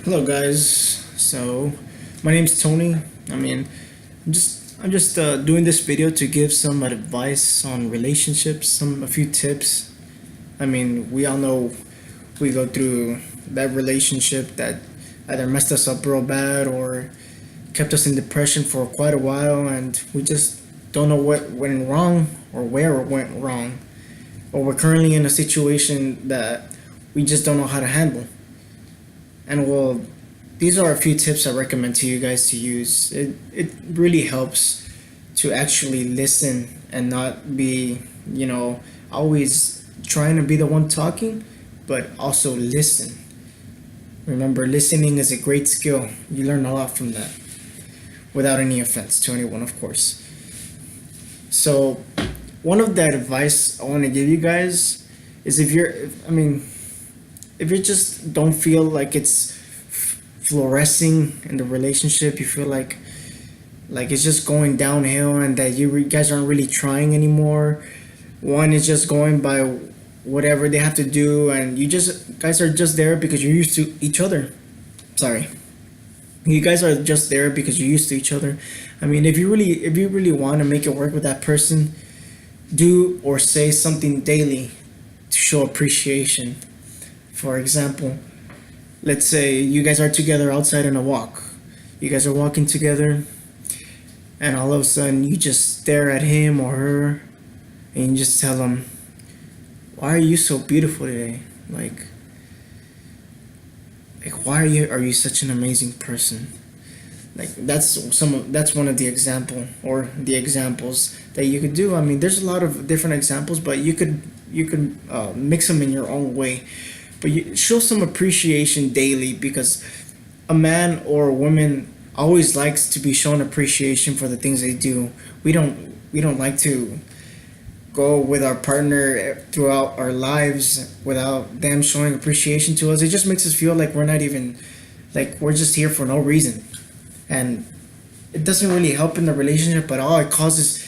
Hello, guys. So, my name's Tony. I mean, I'm just doing this video to give some advice on relationships, a few tips. I mean, we all know we go through that relationship that either messed us up real bad or kept us in depression for quite a while, and we just don't know what went wrong or where it went wrong, or we're currently in a situation that we just don't know how to handle. And well, these are a few tips I recommend to you guys to use. It really helps to actually listen and not be, always trying to be the one talking, but also listen. Remember, listening is a great skill. You learn a lot from that, without any offense to anyone, of course. So, one of the advice I want to give you guys is if you just don't feel like it's fluorescing in the relationship, you feel like it's just going downhill and that guys aren't really trying anymore. One is just going by whatever they have to do, and you just guys are just there because you're used to each other. Sorry, you guys are just there because you're used to each other. I mean, if you really want to make it work with that person, do or say something daily to show appreciation. For example, let's say you guys are together outside on a walk. You guys are walking together, and all of a sudden you just stare at him or her, and you just tell them, "Why are you so beautiful today? Like, why are you such an amazing person?" Like that's one of the examples that you could do. I mean, there's a lot of different examples, but you could mix them in your own way. But you show some appreciation daily, because a man or a woman always likes to be shown appreciation for the things they do. We don't like to go with our partner throughout our lives without them showing appreciation to us. It just makes us feel like we're not even, like we're just here for no reason, and it doesn't really help in the relationship at all. It causes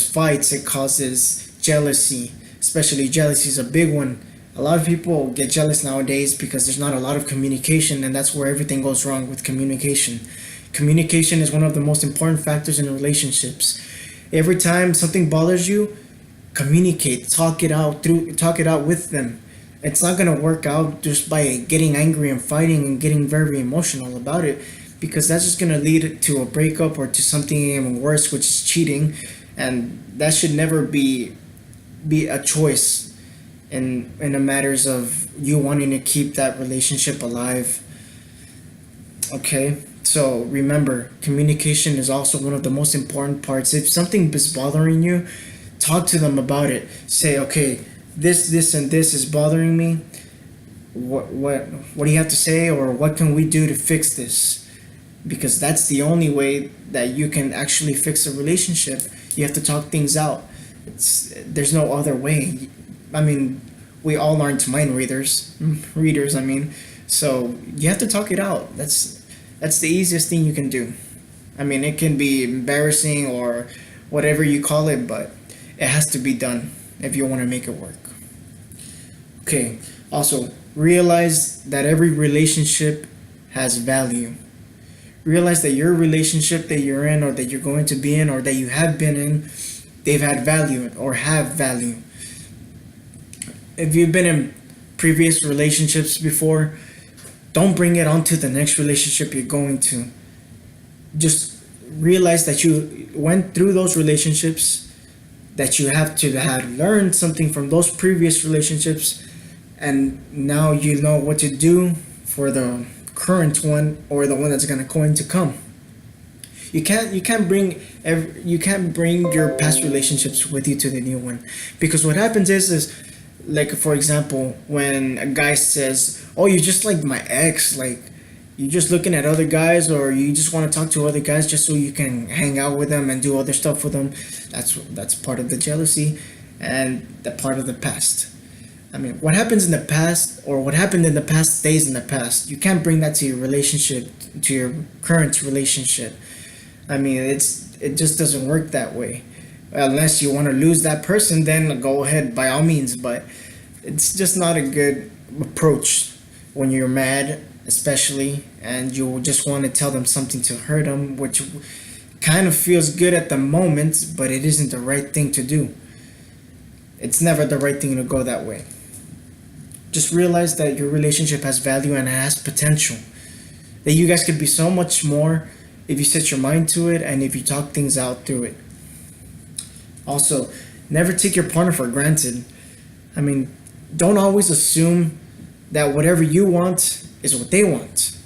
fights. It causes jealousy. Especially jealousy is a big one. A lot of people get jealous nowadays because there's not a lot of communication, and that's where everything goes wrong with communication. Communication is one of the most important factors in relationships. Every time something bothers you, communicate, talk it out with them. It's not going to work out just by getting angry and fighting and getting very emotional about it, because that's just going to lead to a breakup or to something even worse, which is cheating. And that should never be a choice in the matters of you wanting to keep that relationship alive. Okay, so remember, communication is also one of the most important parts. If something is bothering you, talk to them about it. Say, okay, this and this is bothering me. What do you have to say, or what can we do to fix this? Because that's the only way that you can actually fix a relationship. You have to talk things out. There's no other way. I mean, we all aren't mind readers. I mean, so you have to talk it out. That's the easiest thing you can do. I mean, it can be embarrassing or whatever you call it, but it has to be done if you want to make it work. Okay. Also, realize that every relationship has value. Realize that your relationship that you're in, or that you're going to be in, or that you have been in, they've had value or have value. If you've been in previous relationships before, don't bring it onto the next relationship you're going to. Just realize that you went through those relationships, that you have to have learned something from those previous relationships, and now you know what to do for the current one, or the one that's going to come. You can't bring your past relationships with you to the new one, because what happens is, like, for example, when a guy says, "Oh, you're just like my ex," like you're just looking at other guys, or you just want to talk to other guys just so you can hang out with them and do other stuff with them. That's part of the jealousy, and the part of the past. I mean, what happens in the past, or what happened in the past, stays in the past. You can't bring that to your relationship, to your current relationship. I mean, it just doesn't work that way. Unless you want to lose that person, then go ahead by all means. But it's just not a good approach when you're mad, especially, and you just want to tell them something to hurt them, which kind of feels good at the moment, but it isn't the right thing to do. It's never the right thing to go that way. Just realize that your relationship has value and it has potential. That you guys could be so much more if you set your mind to it and if you talk things out through it. Also, never take your partner for granted. I mean, don't always assume that whatever you want is what they want.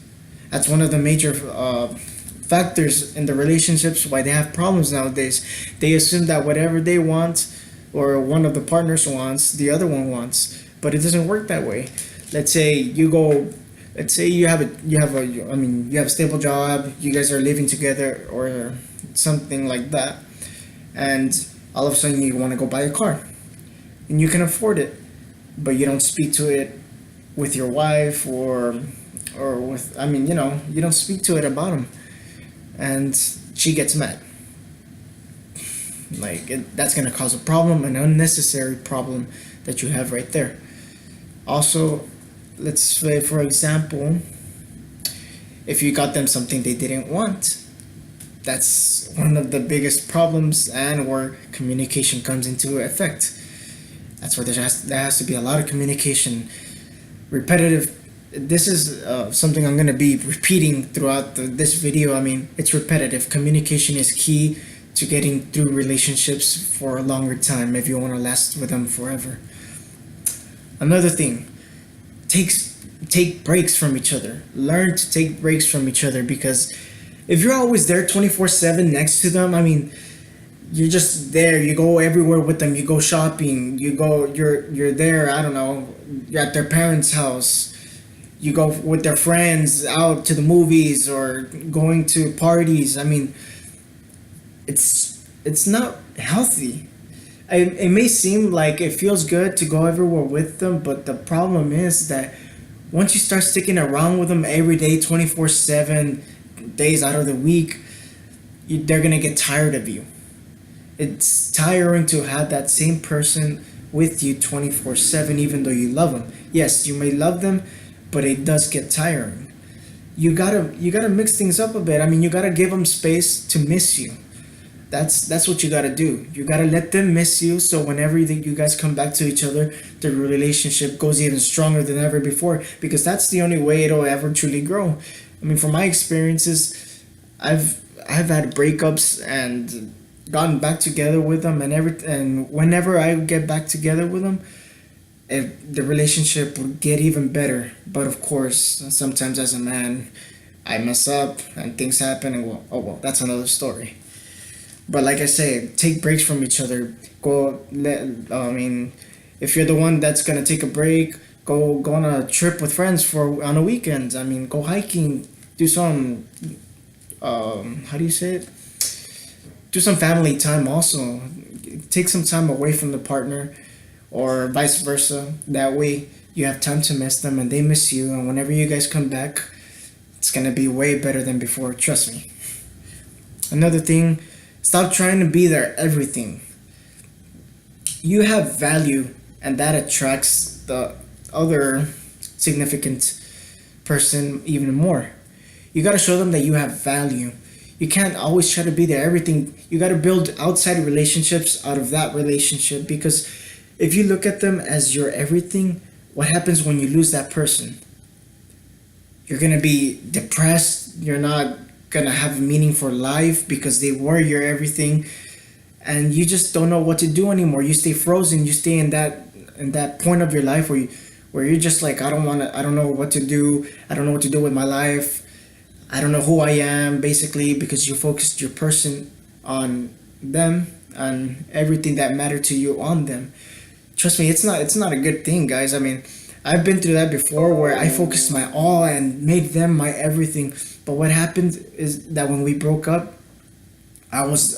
That's one of the major factors in the relationships why they have problems nowadays. They assume that whatever they want or one of the partners wants, the other one wants, but it doesn't work that way. Let's say you go. Let's say you have a stable job. You guys are living together or something like that, and all of a sudden you want to go buy a car, and you can afford it, but you don't speak to it with your wife or with you don't speak to it about him, and she gets mad. That's gonna cause a problem, an unnecessary problem that you have right there. Also, let's say for example, if you got them something they didn't want, that's one of the biggest problems and where communication comes into effect. That's where there has to be a lot of communication, repetitive. This is something I'm going to be repeating throughout this video. I mean, it's repetitive. Communication is key to getting through relationships for a longer time if you want to last with them forever. Another thing, take take breaks from each other. Learn to take breaks from each other, because if you're always there 24/7 next to them, I mean, you're just there. You go everywhere with them. You go shopping. You're there. I don't know. You're at their parents' house. You go with their friends out to the movies or going to parties. I mean, it's not healthy. It may seem like it feels good to go everywhere with them, but the problem is that once you start sticking around with them every day, 24/7, days out of the week, they're gonna get tired of you. It's tiring to have that same person with you 24/7, even though you love them. Yes, you may love them, but it does get tiring. You gotta mix things up a bit. I mean, you gotta give them space to miss you. That's what you gotta do. You gotta let them miss you, so whenever you guys come back to each other, the relationship goes even stronger than ever before. Because that's the only way it'll ever truly grow. I mean, from my experiences, I've had breakups and gotten back together with them, and whenever I get back together with them, the relationship would get even better. But of course, sometimes as a man, I mess up and things happen, and that's another story. But like I say, take breaks from each other. I mean, if you're the one that's gonna take a break, go on a trip with friends for on a weekend. I mean, go hiking, do some how do you say it? Do some family time also. Take some time away from the partner, or vice versa. That way, you have time to miss them and they miss you. And whenever you guys come back, it's gonna be way better than before. Trust me. Another thing, stop trying to be their everything. You have value, and that attracts the other significant person even more. You got to show them that you have value. You can't always try to be their everything. You got to build outside relationships out of that relationship, because if you look at them as your everything, what happens when you lose that person? You're going to be depressed. You're not gonna have meaning for life because they were your everything, and you just don't know what to do anymore. You stay frozen. You stay in that point of your life where you're just like, I don't know what to do. I don't know what to do with my life. I don't know who I am, basically, because you focused your person on them and everything that mattered to you on them. Trust me, it's not a good thing, guys. I mean, I've been through that before where I focused my all and made them my everything. But what happened is that when we broke up, I was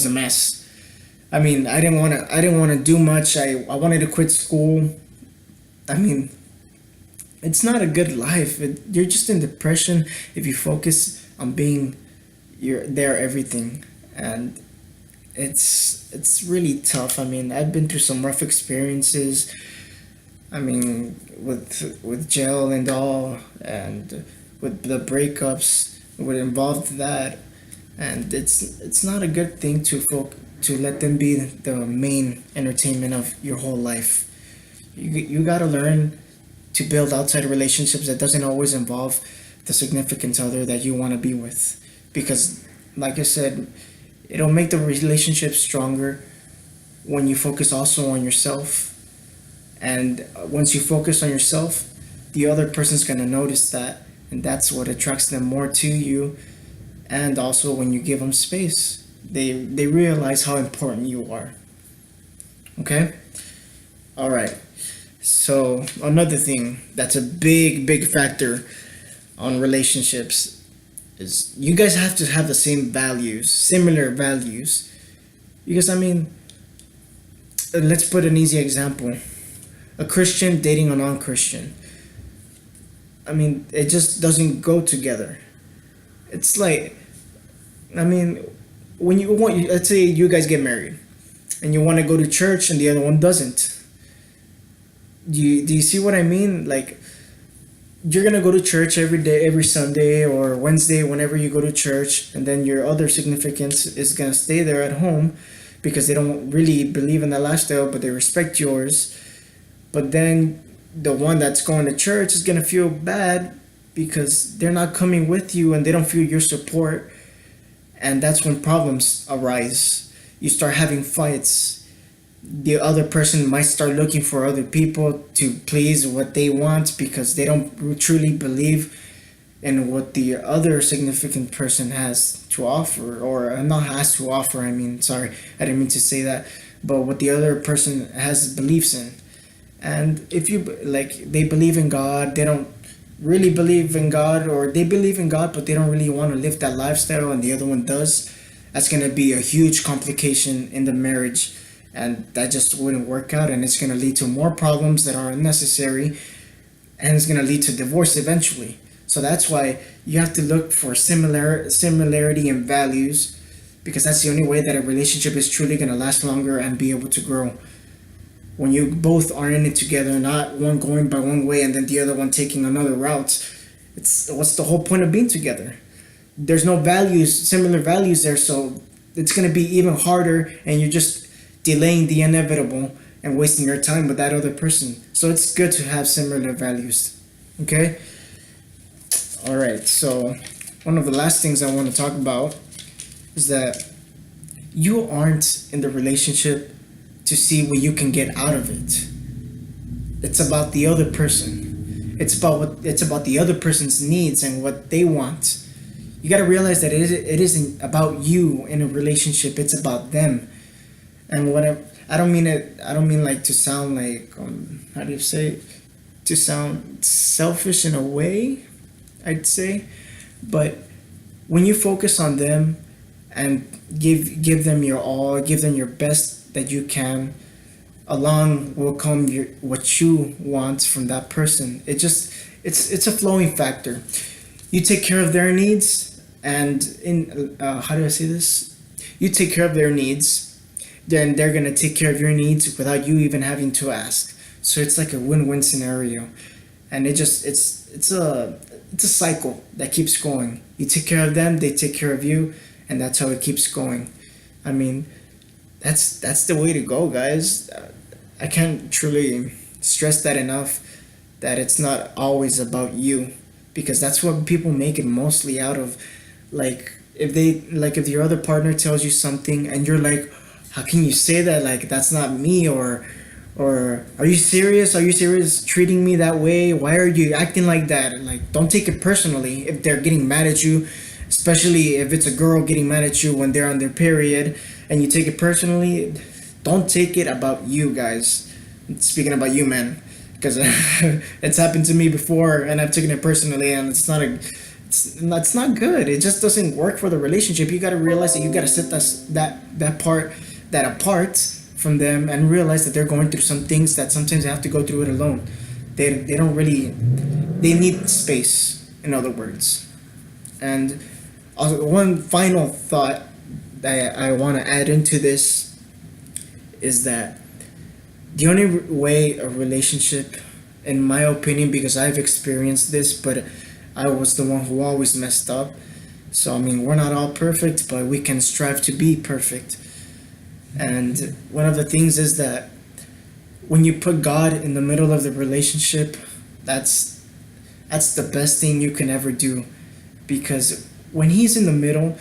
a mess. I mean, I didn't want to do much. I wanted to quit school. I mean, it's not a good life. You're just in depression if you focus on being their everything, and it's really tough. I mean, I've been through some rough experiences. I mean, with jail and all, and with the breakups, would involve that, and it's not a good thing to let them be the main entertainment of your whole life. You gotta learn to build outside relationships that doesn't always involve the significant other that you want to be with, because, like I said, it'll make the relationship stronger when you focus also on yourself. And once you focus on yourself, the other person's going to notice that, and that's what attracts them more to you. And also, when you give them space, they realize how important you are. Okay. All right. So another thing that's a big factor on relationships is you guys have to have the same values, similar values. Because I mean, let's put an easy example: a Christian dating a non-Christian. I mean, it just doesn't go together. It's like, I mean, when you want, let's say you guys get married, and you want to go to church, and the other one doesn't. Do you see what I mean? Like, you're gonna go to church every day, every Sunday or Wednesday, whenever you go to church, and then your other significance is gonna stay there at home because they don't really believe in that lifestyle, but they respect yours. But then the one that's going to church is gonna feel bad because they're not coming with you and they don't feel your support, and that's when problems arise. You start having fights. The other person might start looking for other people to please what they want because they don't truly believe in what the other significant person has to offer, or not has to offer, I mean, sorry, I didn't mean to say that, but what the other person has beliefs in. And if you like, they believe in God, they don't really believe in God, or they believe in God but they don't really want to live that lifestyle, and the other one does, that's going to be a huge complication in the marriage, and that just wouldn't work out, and it's going to lead to more problems that are unnecessary, and it's going to lead to divorce eventually. So that's why you have to look for similarity in values, because that's the only way that a relationship is truly going to last longer and be able to grow. When you both are in it together, not one going by one way and then the other one taking another route, it's what's the whole point of being together? There's no values, similar values there, so it's going to be even harder, and you're just delaying the inevitable and wasting your time with that other person. So it's good to have similar values. Okay? All right. So one of the last things I want to talk about is that you aren't in the relationship to see what you can get out of it. It's about the other person. It's about the other person's needs and what they want. You got to realize that it isn't about you in a relationship. It's about them. And whatever, I don't mean it. I don't mean like to sound like how do you say it? To sound selfish in a way, I'd say, but when you focus on them and give them your all, give them your best that you can, along will come what you want from that person. It's a flowing factor. You take care of their needs, and in how do I say this? You take care of their needs, then they're gonna take care of your needs without you even having to ask. So it's like a win-win scenario, and it's a cycle that keeps going. You take care of them, they take care of you, and that's how it keeps going. I mean, that's the way to go, guys. I can't truly stress that enough, that it's not always about you, because that's what people make it mostly out of. Like, if your other partner tells you something and you're like, how can you say that, like that's not me, or are you serious, treating me that way, why are you acting like that? Like, don't take it personally if they're getting mad at you, especially if it's a girl getting mad at you when they're on their period and you take it personally. Don't take it about you, guys. Speaking about you, man, because it's happened to me before and I've taken it personally, and it's not good. It just doesn't work for the relationship. You got to realize that you got to set that part that apart from them, and realize that they're going through some things that sometimes they have to go through it alone. They don't really, they need space, in other words. And also, one final thought that I want to add into this is that The only way a relationship, in my opinion, because I've experienced this, but I was the one who always messed up. So, I mean, we're not all perfect, but we can strive to be perfect. And one of the things is that when you put God in the middle of the relationship, that's that's the best thing you can ever do, because when he's in the middle,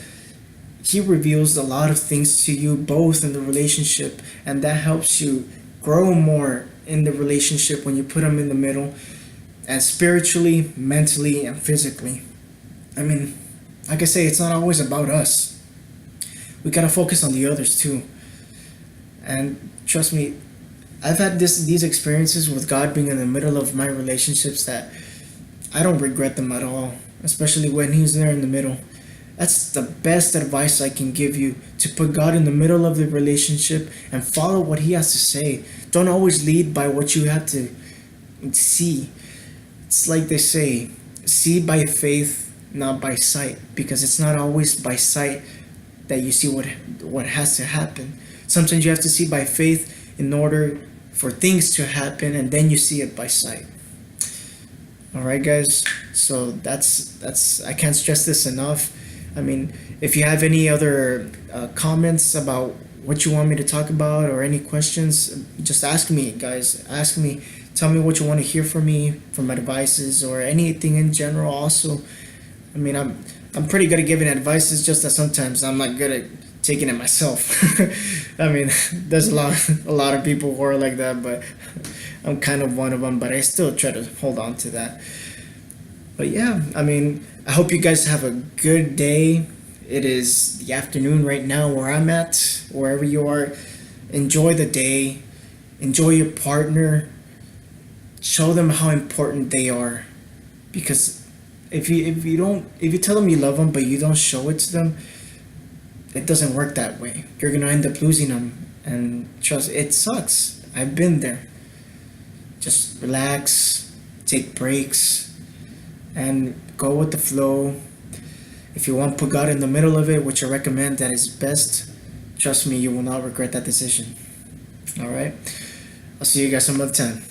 he reveals a lot of things to you both in the relationship, and that helps you grow more in the relationship when you put him in the middle, and spiritually, mentally, and physically. I mean, like I say, it's not always about us. We gotta focus on the others too. And trust me, I've had these experiences with God being in the middle of my relationships that I don't regret them at all, especially when He's there in the middle. That's the best advice I can give you, to put God in the middle of the relationship and follow what He has to say. Don't always lead by what you have to see. It's like they say, see by faith, not by sight, because it's not always by sight that you see what has to happen. Sometimes you have to see by faith in order for things to happen, and then you see it by sight. All right, guys. So that's I can't stress this enough. I mean, if you have any other comments about what you want me to talk about or any questions, just ask me, guys. Ask me. Tell me what you want to hear from me, from advices or anything in general. Also, I mean, I'm pretty good at giving advice. It's just that sometimes I'm not good at taking it myself. I mean, there's a lot of people who are like that, but I'm kind of one of them. But I still try to hold on to that. But yeah, I mean, I hope you guys have a good day. It is the afternoon right now where I'm at, wherever you are. Enjoy the day. Enjoy your partner. Show them how important they are, because if you tell them you love them but you don't show it to them, it doesn't work that way. You're gonna end up losing them, and trust, it sucks. I've been there. Just relax, take breaks, and go with the flow. If you want to put God in the middle of it, which I recommend that is best, trust me, you will not regret that decision. All right, I'll see you guys some other time.